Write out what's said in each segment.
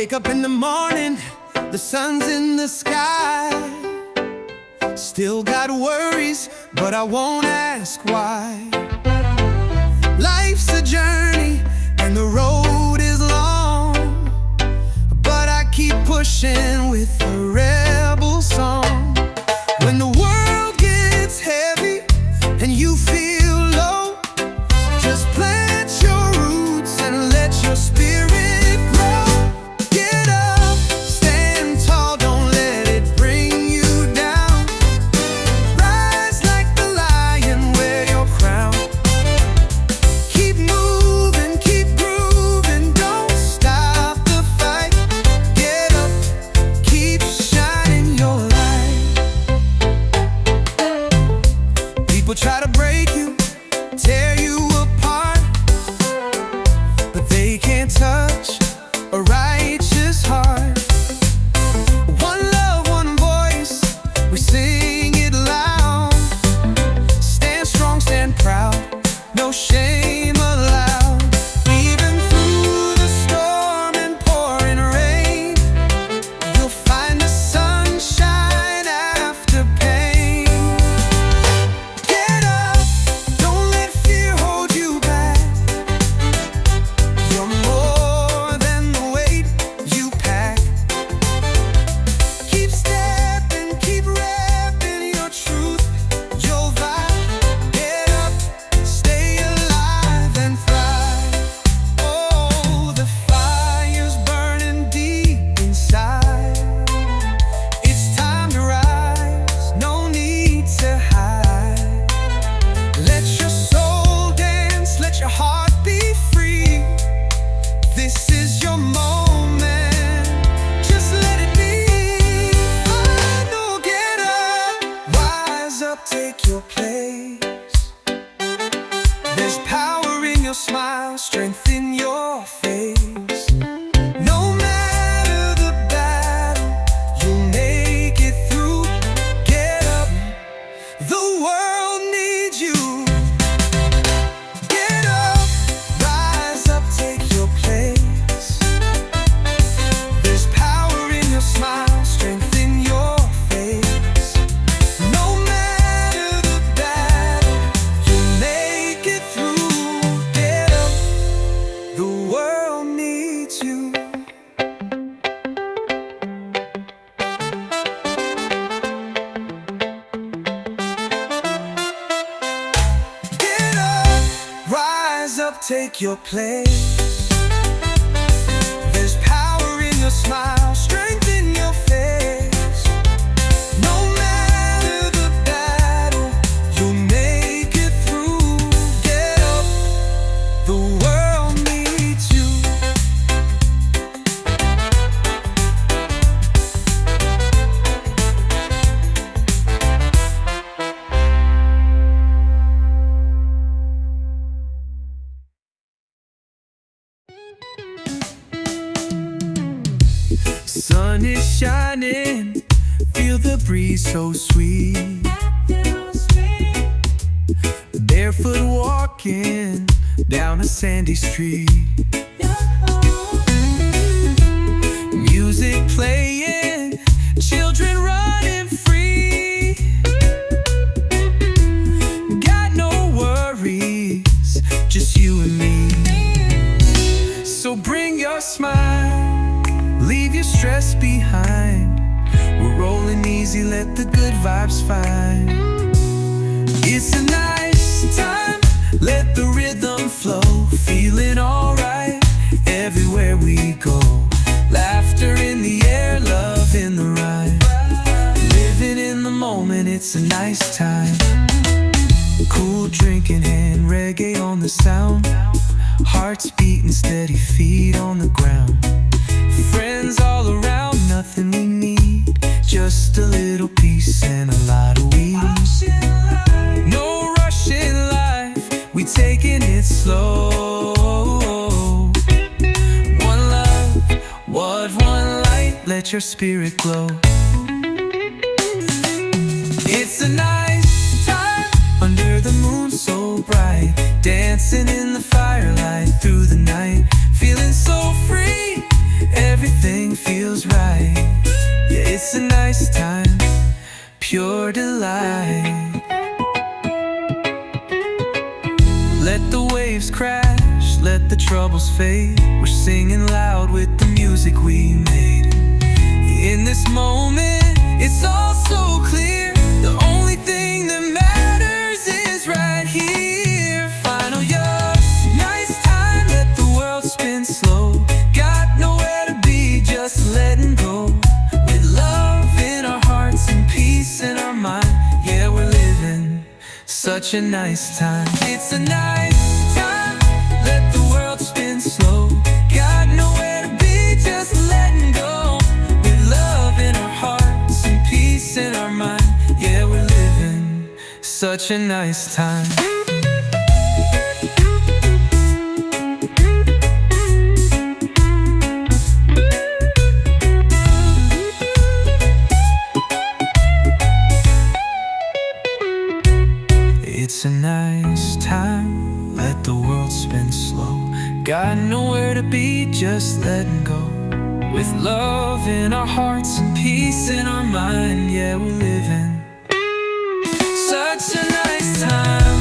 wake up in the morning, the sun's in the sky. Still got worries, but I won't ask why. Life's a journey and the road is long, but I keep pushing with a rebel song. When the world gets heavy and you feel low, just plant your roots and let your spirit grow. Get up, stand tall, don't let it bring you down. Rise like the lion, wear your crown. Keep moving, keep grooving, don't stop the fight. Get up, keep shining your light. People try to break you, tear you apart, but they can't touch a righteous heart. One love, one voice, we sing it loud. Stand strong, stand proud, no shame allowed. Even through the storm and pouring rain, you'll find the sunshine after pain. Get up, don't let fear hold you back. You're more than the weight you pack. Keep stepping, keep repping your truth, your vibe. Get up, stay alive and thrive. Oh, the fire's burning deep inside. It's time to rise, no need to hide. Let your soul dance, let your heart be free. This is your moment, just let it be. Final, get up, rise up, take your place. There's power in your smile, strength in your face. No matter the battle, you'll make it through. Get up, the world needs you. Get up, rise up, take your place. There's power in your smile, strength in your face. No matter the battle, you'll make it through. Get up, the world needs you. Get up, rise up, take your place. There's power in your smile, strength in your face. No matter the battle, you'll make it through. Get up, the world needs you. Sun is shining, feel the breeze so sweet. Barefoot walking down a sandy street. Music playing, children running free. Got no worries, just you and me. So bring your smile, leave your stress behind. We're rolling easy, let the good vibes find. It's a nice time, let the rhythm flow. Feeling alright everywhere we go. Laughter in the air, love in the rhyme. Living in the moment, it's a nice time. Cool drink in hand, reggae on the sound. Hearts beating steady, feet on the ground. Friends all around, nothing we need, just a little peace and a lot of weed. No rush in life, we taking it slow. One love, what one light, let your spirit glow. It's a nice time under the moon so bright, dancing in the firelight through the night, feeling so free. Everything a nice time, pure delight. Let the waves crash, let the troubles fade. We're singing loud with the music we made. In this moment, it's all so clear. The only thing that matters is right here. Final year, nice time, let the world spin slow. Got nowhere to be, just letting go. With love in our hearts and peace in our mind. Yeah, we're living such a nice time. It's a nice time, let the world spin slow. Got nowhere to be, just letting go. With love in our hearts and peace in our mind. Yeah, we're living such a nice time. It's a nice time, let the world spin slow. Got nowhere to be, just letting go. With love in our hearts and peace in our mind. Yeah, we're living such a nice time.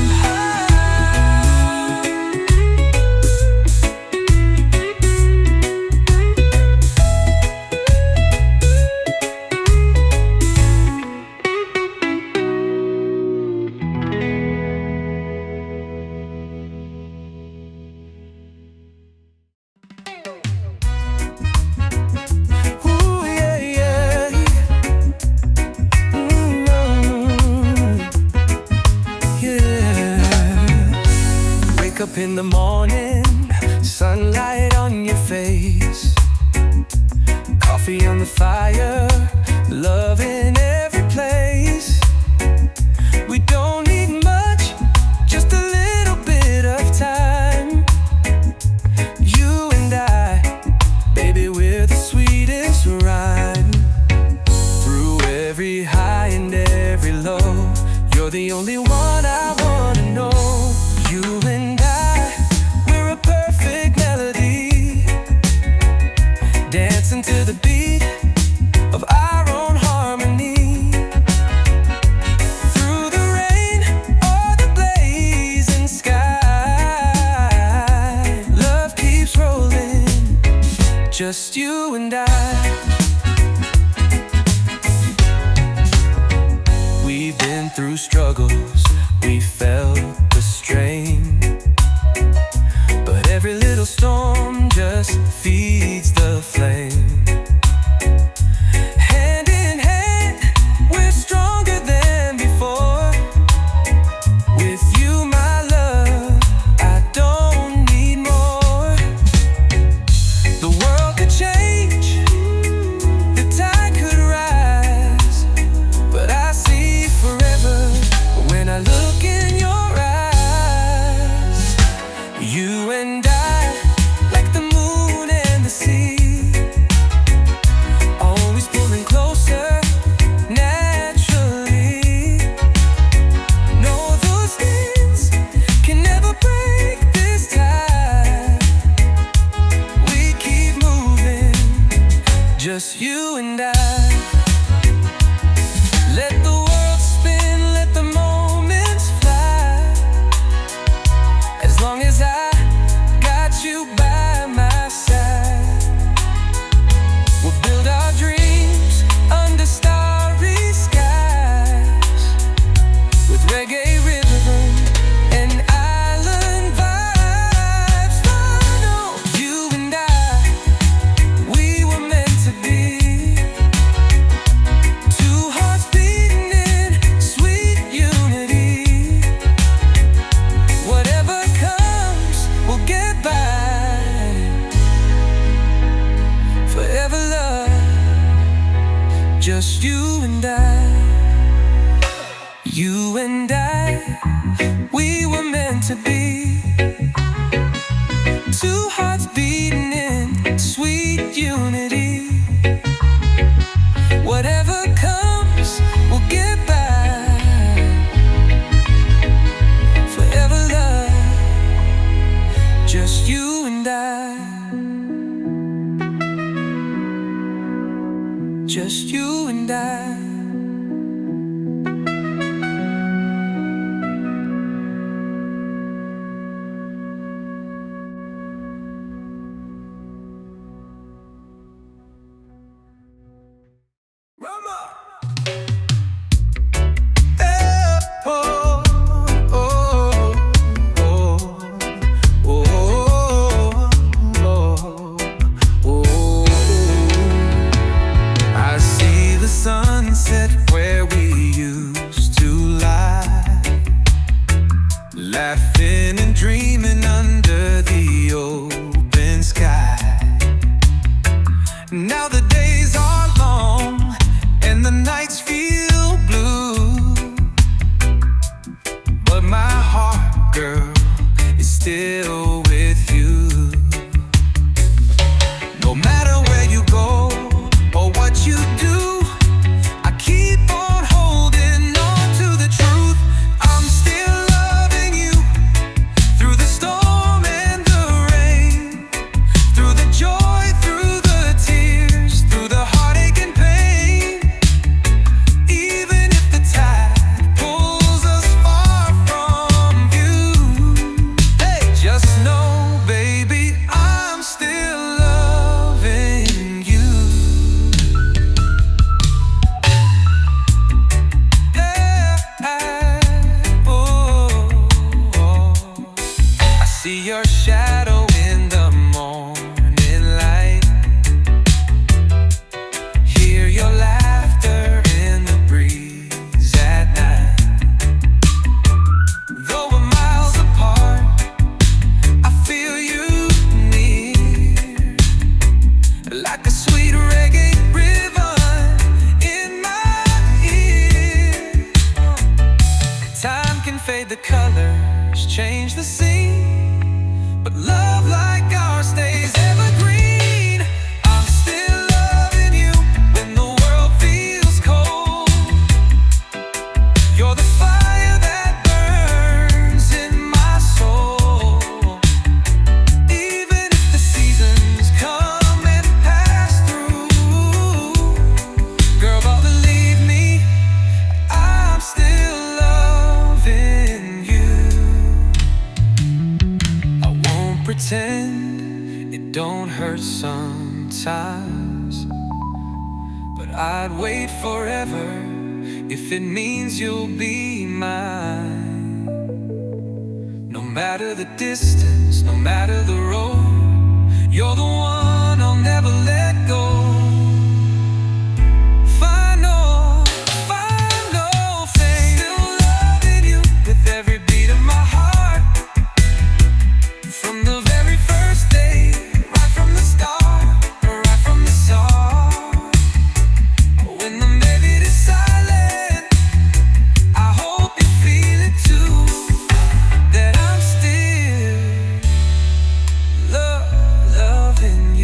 Up in the morning, sunlight on your face, coffee on the fire, love in every place. We don't need much, just a little bit of time. You and I, baby, we're the sweetest rhyme. Through every high and every low, you're the only one I wanna know. You and dancing to the beat of our own harmony. Through the rain or the blazing sky, love keeps rolling, just you and I. We've been through struggles, we felt the strain, but every little storm just feeds the flame. Hand in hand, we're stronger than before. With you, my love, I don't need more. The world could change, the tide could rise, but I see forever when I look in your eyes. You and I, like the moon and the sea, always pulling closer naturally. No, those things can never break this tie. We keep moving, just you and I. Let the world spin, let the moments fly. As long as I got you by my side, we'll build our dreams under starry skies. With reggae rhythm and island vibes. Final, you and I, we were meant to be. Two hearts beating in sweet unity. Whatever comes, we'll get by. Forever love, just you and I. You and I, we were meant to be. Two hearts beating in sweet unity. Whatever comes, we'll get by. Forever love, just you and I. Just you and I. laughing and dreaming under the open sky. Now the days are long and the nights feel blue, but my heart, girl, is still with you. No matter where you go or what you do, I keep on holding on to the truth. I'm still loving you through the storm and the rain, through the joy, through the tears, through the heartache and pain. Even if the tide pulls us far from you, hey, just know, baby, I'm still loving you. I see your shadow in the morning light, hear your laughter in the breeze at night. Though we're miles apart, I feel you near, like a sweet reggae ribbon in my ear. Time can fade the colors, change the scene, but love like ours stays evergreen. I'm still loving you when the world feels cold. You're the fire that burns in my soul. Even if the seasons come and pass through, girl, but believe me, I'm still loving you. I won't pretend it don't hurt sometimes, but I'd wait forever if it means you'll be mine. No matter the distance, no matter the road, you're the one I'll never let go. Final thing, still loving you with every beat of my heart. From the very first day, right from the start, right from the start. When the melody is silent, I hope you feel it too, that I'm still loving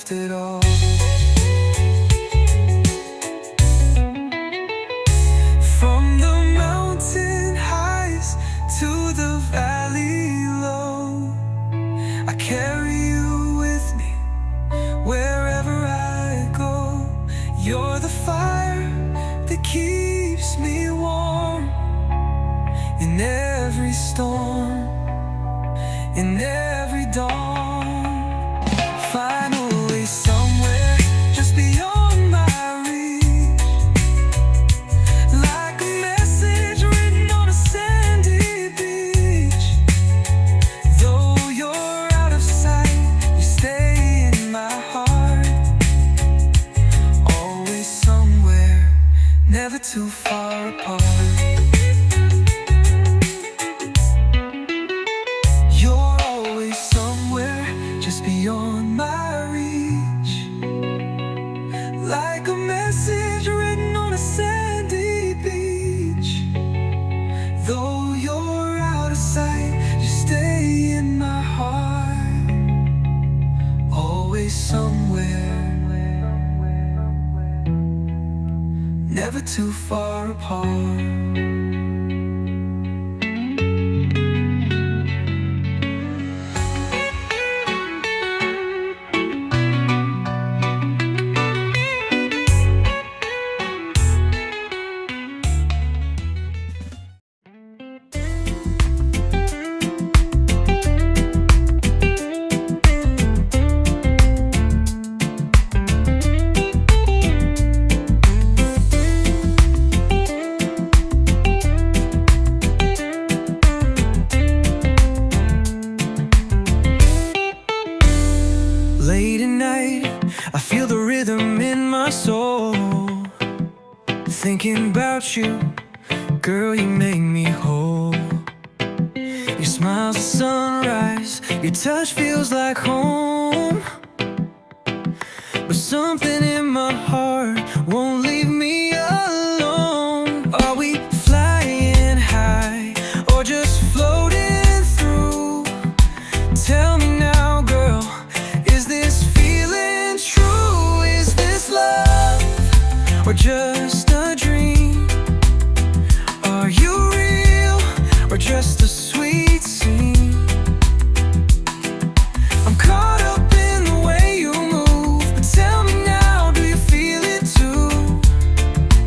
left it all. From the mountain highs to the valley low, I carry you with me wherever I go. You're the fire that keeps me warm in every storm, in every dawn. Finally somewhere just beyond my reach, like a message written on a sandy beach. Though you're out of sight, you stay in my heart. Always somewhere, never too far apart. Beyond my reach, like a message written on a sandy beach. Though you're out of sight, you stay in my heart. Always somewhere, never too far apart. Late at night, I feel the rhythm in my soul. Thinking about you, girl, you make me whole. Your smile's a sunrise, your touch feels like home. But something in my heart won't leave me alone. Are we flying high or just floating through? Tell me now, girl, is this feeling true? Is this love or just a dream? Are you real or just a sweet scene? I'm caught up in the way you move, but tell me now, do you feel it too?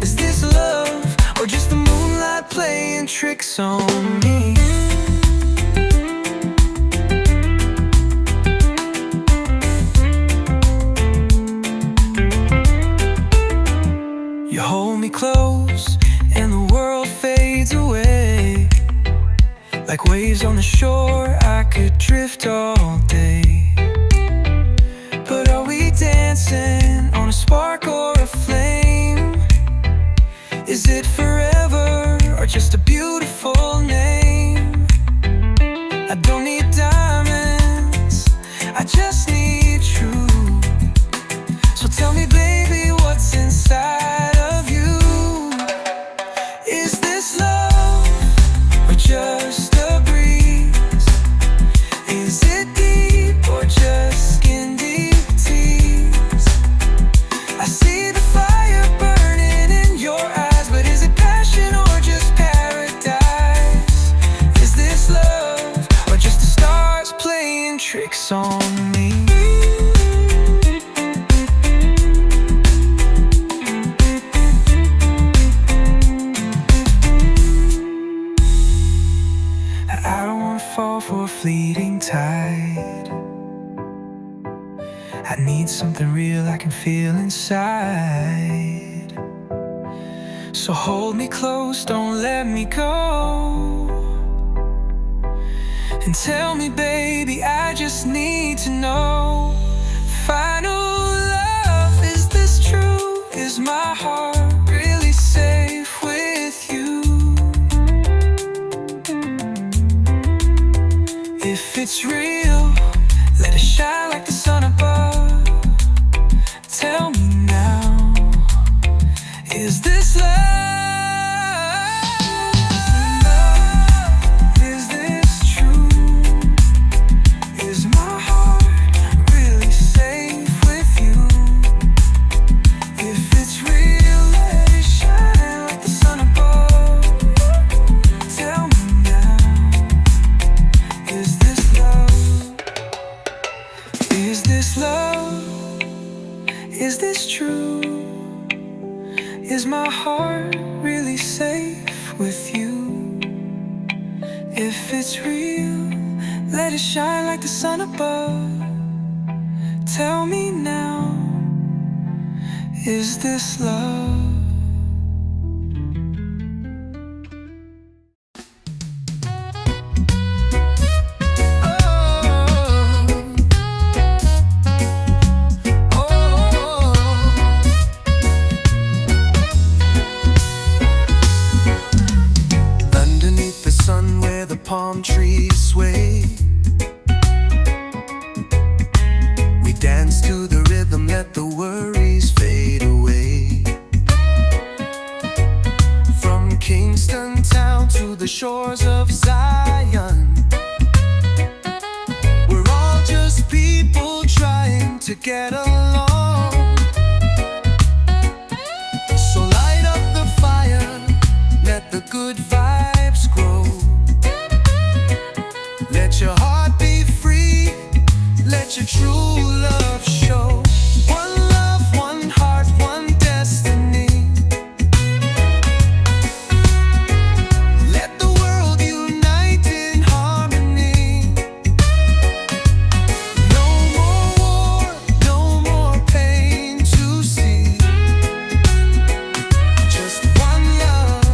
Is this love or just the moonlight playing tricks on me? You hold me close and the world fades away. Like waves on the shore, I could drift all day. But are we dancing on a spark or a flame? Is it forever or just a beautiful name? I don't need diamonds, I just need truth. So tell me, baby, what's inside of you? Is this love or just a breeze? Is it deep or just skin deep tease? I see the fire burning in your eyes, but is it passion or just paradise? Is this love or just the stars playing tricks on me? I don't wanna fall for a fleeting tide. I need something real I can feel inside. So hold me close, don't let me go. And tell me, baby, I just need to know. Final love, is this true? Is my heart really safe with you? If it's real, let it shine like the sun above. Tell me now, is this love? Is this true? Is my heart really safe with Is this true? Is my heart really safe with you? If it's real, let it shine like the sun above. Tell me now, is this love? Palm trees sway. We dance to the rhythm, let the worries fade away. From Kingston town to the shores of Zion, we're all just people trying to get along. So light up the fire, let the good vibes grow. Let your heart be free, let your true love show. One love, one heart, one destiny. Let the world unite in harmony. No more war, no more pain to see. Just one love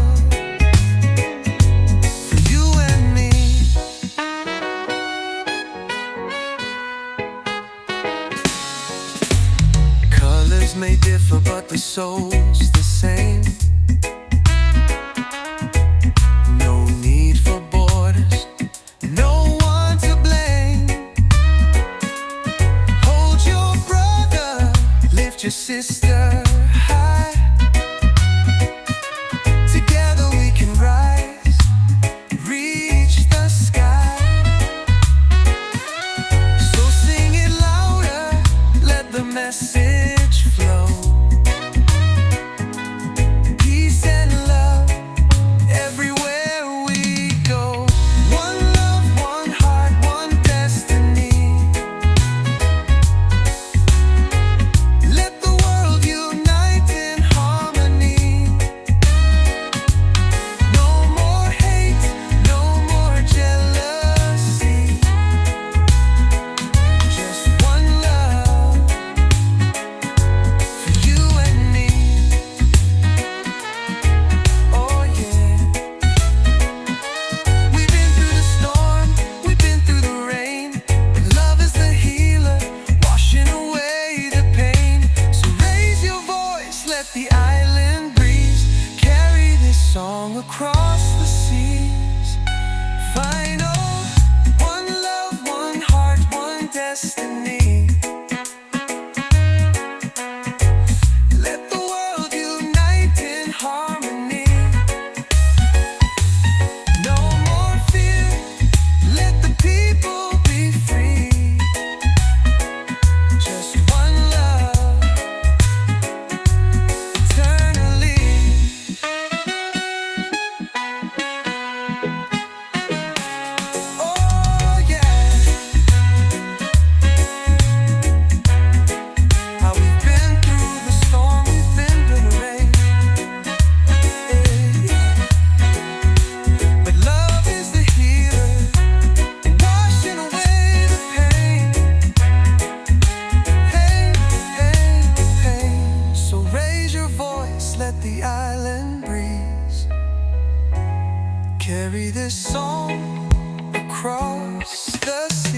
for you and me. Colors may differ, but the soul's the same. No need for borders, no one to blame. Hold your brother, lift your sister high. Together we can rise, reach the sky. So sing it louder, let the message flow. Peace and love everywhere we go. One love, one heart, one destiny. Let the world unite in harmony. No more hate, no more jealousy. Just one love for you and me. Oh yeah. We've been through the storm, we've been through the rain, but love is the healer, washing away the pain. So raise your voice, let the island breeze carry this song across the seas. Final, one love, one heart, one destiny. Let the world unite in harmony. No more fear, let the people be free. Just one love, eternally. Oh yeah. How we've been through the storm, we've been through the rain. But love is the healer, washing away the pain. Hey, hey, hey. So raise your voice, let the island breeze carry this song across the sea.